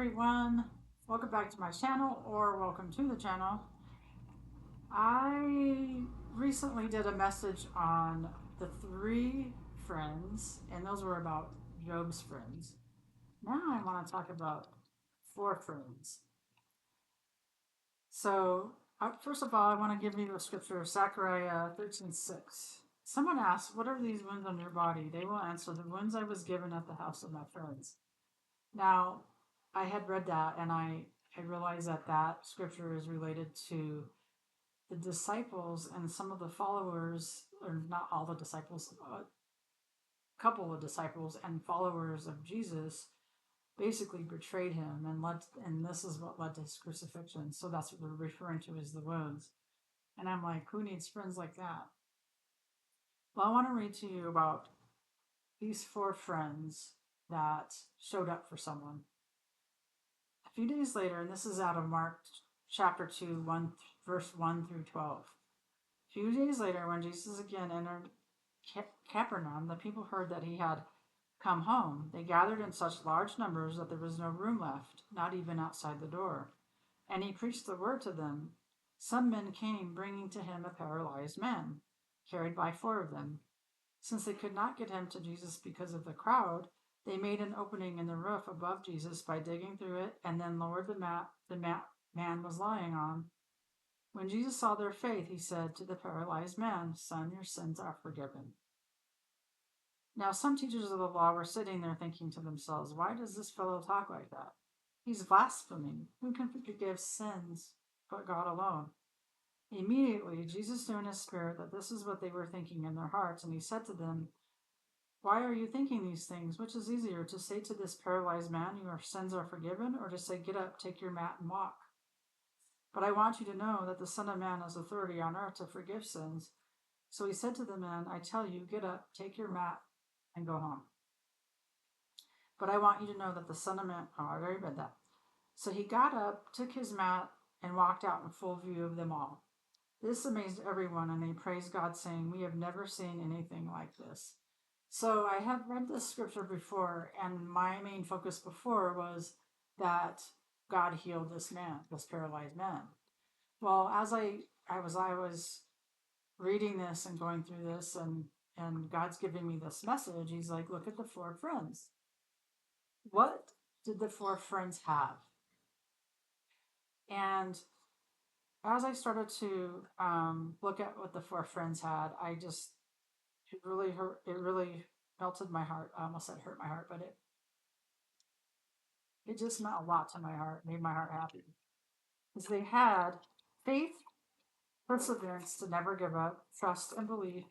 everyone. Welcome back to my channel, or welcome to the channel. I recently did a message on the three friends, and those were about Job's friends. Now I want to talk about four friends. So, first of all, I want to give you the scripture of Zechariah 13:6. Someone asked, "What are these wounds on your body?" They will answer, "The wounds I was given at the house of my friends." Now, I had read that and I realized that that scripture is related to the disciples and some of the followers, or not all the disciples, a couple of disciples and followers of Jesus basically betrayed him and this is what led to his crucifixion. So that's what they're referring to as the wounds. And I'm like, who needs friends like that? Well, I want to read to you about these four friends that showed up for someone. A few days later, and this is out of Mark chapter 2, verse 1 through 12. A few days later, when Jesus again entered Capernaum, the people heard that he had come home. They gathered in such large numbers that there was no room left, not even outside the door. And he preached the word to them. Some men came, bringing to him a paralyzed man, carried by four of them. Since they could not get him to Jesus because of the crowd, they made an opening in the roof above Jesus by digging through it and then lowered the mat man was lying on. When Jesus saw their faith, he said to the paralyzed man, "Son, your sins are forgiven." Now, some teachers of the law were sitting there thinking to themselves, "Why does this fellow talk like that? He's blaspheming. Who can forgive sins but God alone?" Immediately, Jesus knew in his spirit that this is what they were thinking in their hearts, and he said to them, "Why are you thinking these things? Which is easier, to say to this paralyzed man, 'Your sins are forgiven,' or to say, 'Get up, take your mat, and walk'? But I want you to know that the Son of Man has authority on earth to forgive sins." So he said to the man, "I tell you, get up, take your mat, and go home." But I want you to know that the Son of Man, oh, I already read that. So he got up, took his mat, and walked out in full view of them all. This amazed everyone, and they praised God, saying, "We have never seen anything like this." So I have read this scripture before, and my main focus before was that God healed this man, this paralyzed man. Well, as I was reading this and going through this, and God's giving me this message. He's like, "Look at the four friends. What did the four friends have?" And as I started to look at what the four friends had, I just it really hurt. It really melted my heart. I almost said hurt my heart, but it just meant a lot to my heart. Made my heart happy because they had faith, perseverance to never give up, trust and belief,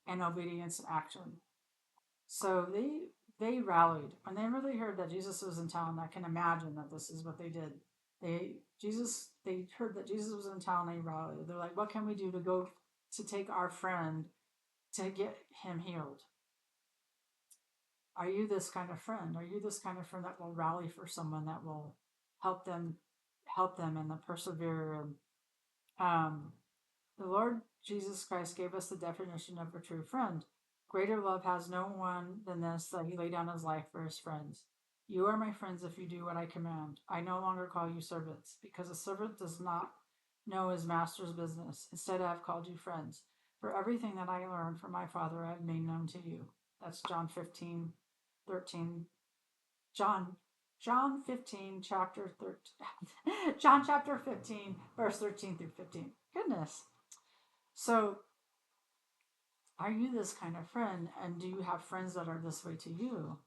and obedience and action. So they rallied when they really heard that Jesus was in town. I can imagine that this is what they did. They heard that Jesus was in town. They rallied. They're like, "What can we do to go to take our friend to get him healed?" Are you this kind of friend? Are you this kind of friend that will rally for someone, that will help them help them and the persevere? And um, the Lord Jesus Christ gave us the definition of a true friend. Greater love has no one than this, that he laid down his life for his friends. You are my friends if you do what I command. I no longer call you servants, because a servant does not know his master's business. Instead, I have called you friends. For everything that I learned from my Father, I have made known to you. That's John 15, 13. John, John 15, chapter 13. John chapter 15, verse 13 through 15. Goodness. So, are you this kind of friend? And do you have friends that are this way to you?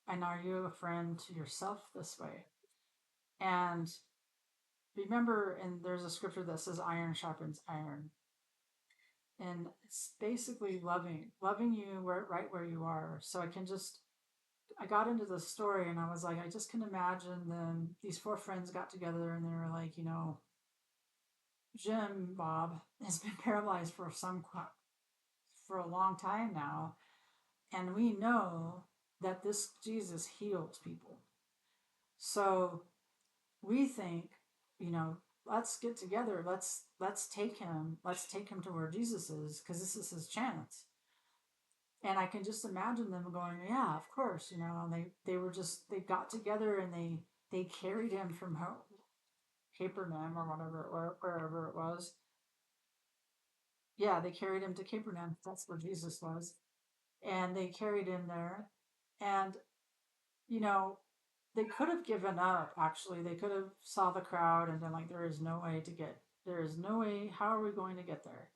And are you a friend to yourself this way? And remember, and there's a scripture that says iron sharpens iron. And it's basically loving you right where you are. So I got into the story and I was like, I just can imagine them. These four friends got together and they were like, Jim Bob has been paralyzed for a long time now, and we know that this Jesus heals people. So we think, let's get together. Let's take him. Let's take him to where Jesus is, because this is his chance. And I can just imagine them going, "Yeah, of course." And they got together and they carried him from Capernaum or whatever, wherever it was. Yeah, they carried him to Capernaum. That's where Jesus was. And they carried him there. And, you know, they could have given up, actually. They could have saw the crowd and been like, there is no way, how are we going to get there?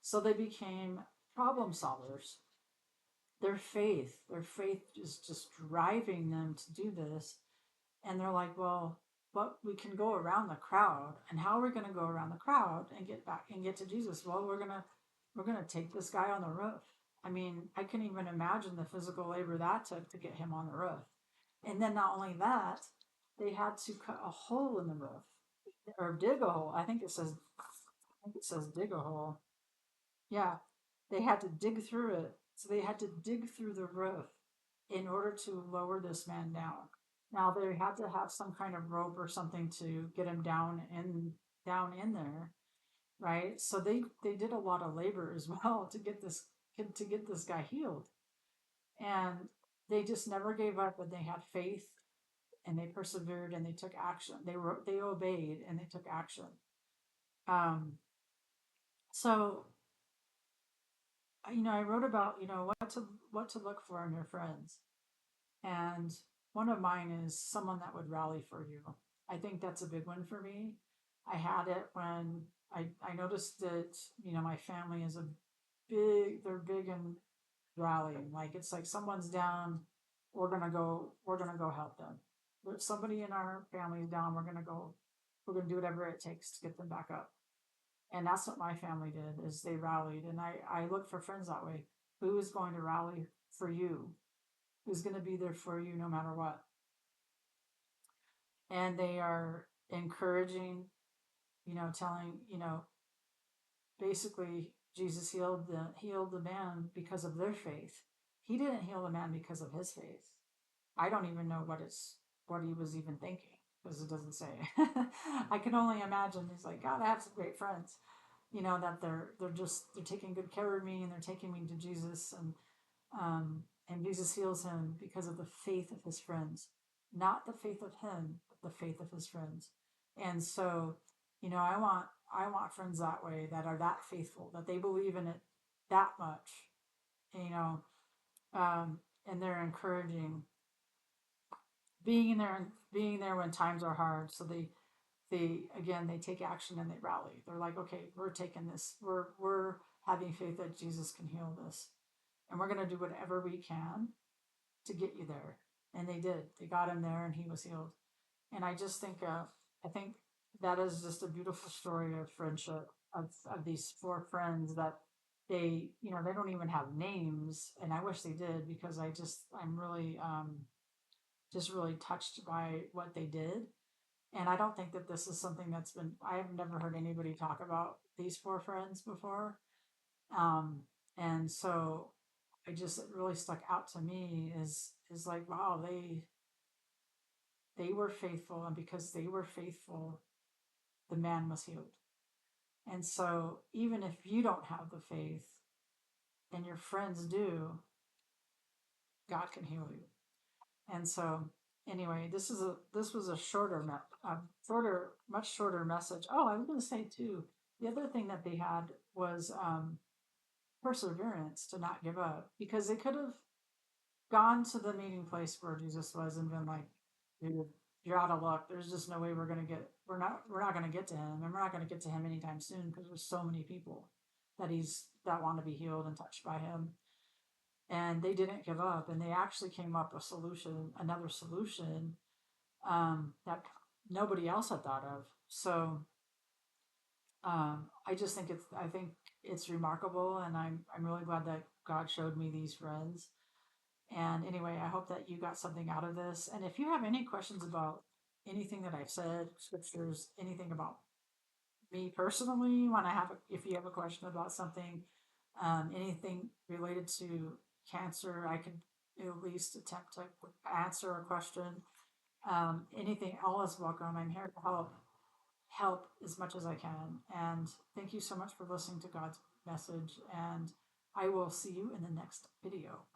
So they became problem solvers. Their faith is just driving them to do this. And they're like, well, but we can go around the crowd. And how are we going to go around the crowd and get back and get to Jesus? Well, we're gonna take this guy on the roof. I mean, I can even imagine the physical labor that took to get him on the roof. And then not only that, they had to cut a hole in the roof or dig a hole. I think it says dig a hole. Yeah, they had to dig through it. So they had to dig through the roof in order to lower this man down. Now they had to have some kind of rope or something to get him down in there, right? So they did a lot of labor as well to get this guy healed, and they just never gave up, and they had faith, and they persevered, and they took action. They obeyed, and they took action. Um, so I wrote about what to look for in your friends, and one of mine is someone that would rally for you. I think that's a big one for me. I had it when I noticed that my family is they're big in rallying. Like it's like someone's down, we're gonna go help them. If somebody in our family is down, we're gonna do whatever it takes to get them back up. And that's what my family did is they rallied, and I look for friends that way. Who is going to rally for you? Who's going to be there for you no matter what? And they are encouraging, telling, basically Jesus healed the man because of their faith. He didn't heal the man because of his faith. I don't even know what he was even thinking because it doesn't say. I can only imagine. He's like, God, I have some great friends, that they're taking good care of me, and they're taking me to Jesus, and Jesus heals him because of the faith of his friends, not the faith of him, but the faith of his friends. And so, I want friends that way, that are that faithful, that they believe in it that much, you know, and they're encouraging, being there when times are hard. So they take action and they rally. They're like, okay, we're taking this. We're having faith that Jesus can heal this, and we're going to do whatever we can to get you there. And they did. They got him there, and he was healed. And I think that is just a beautiful story of friendship, of these four friends that they don't even have names, and I wish they did, because I'm really just really touched by what they did. And I don't think that this is something I have never heard anybody talk about these four friends before. Um, and so it really stuck out to me, is like, wow, they were faithful, and because they were faithful, the man was healed. And so even if you don't have the faith and your friends do, God can heal you. And so anyway, this was a much shorter message. Oh, I was going to say too, the other thing that they had was perseverance, to not give up, because they could have gone to the meeting place where Jesus was and been like, dude, you're out of luck. There's just no way we're not gonna get to him, and we're not gonna get to him anytime soon, because there's so many people that want to be healed and touched by him. And they didn't give up, and they actually came up with another solution, that nobody else had thought of. So I think it's remarkable, and I'm really glad that God showed me these friends. And anyway, I hope that you got something out of this. And if you have any questions about anything that I've said, scriptures, anything about me personally, if you have a question about something, anything related to cancer, I could at least attempt to answer a question. Anything, all is welcome. I'm here to help as much as I can. And thank you so much for listening to God's message. And I will see you in the next video.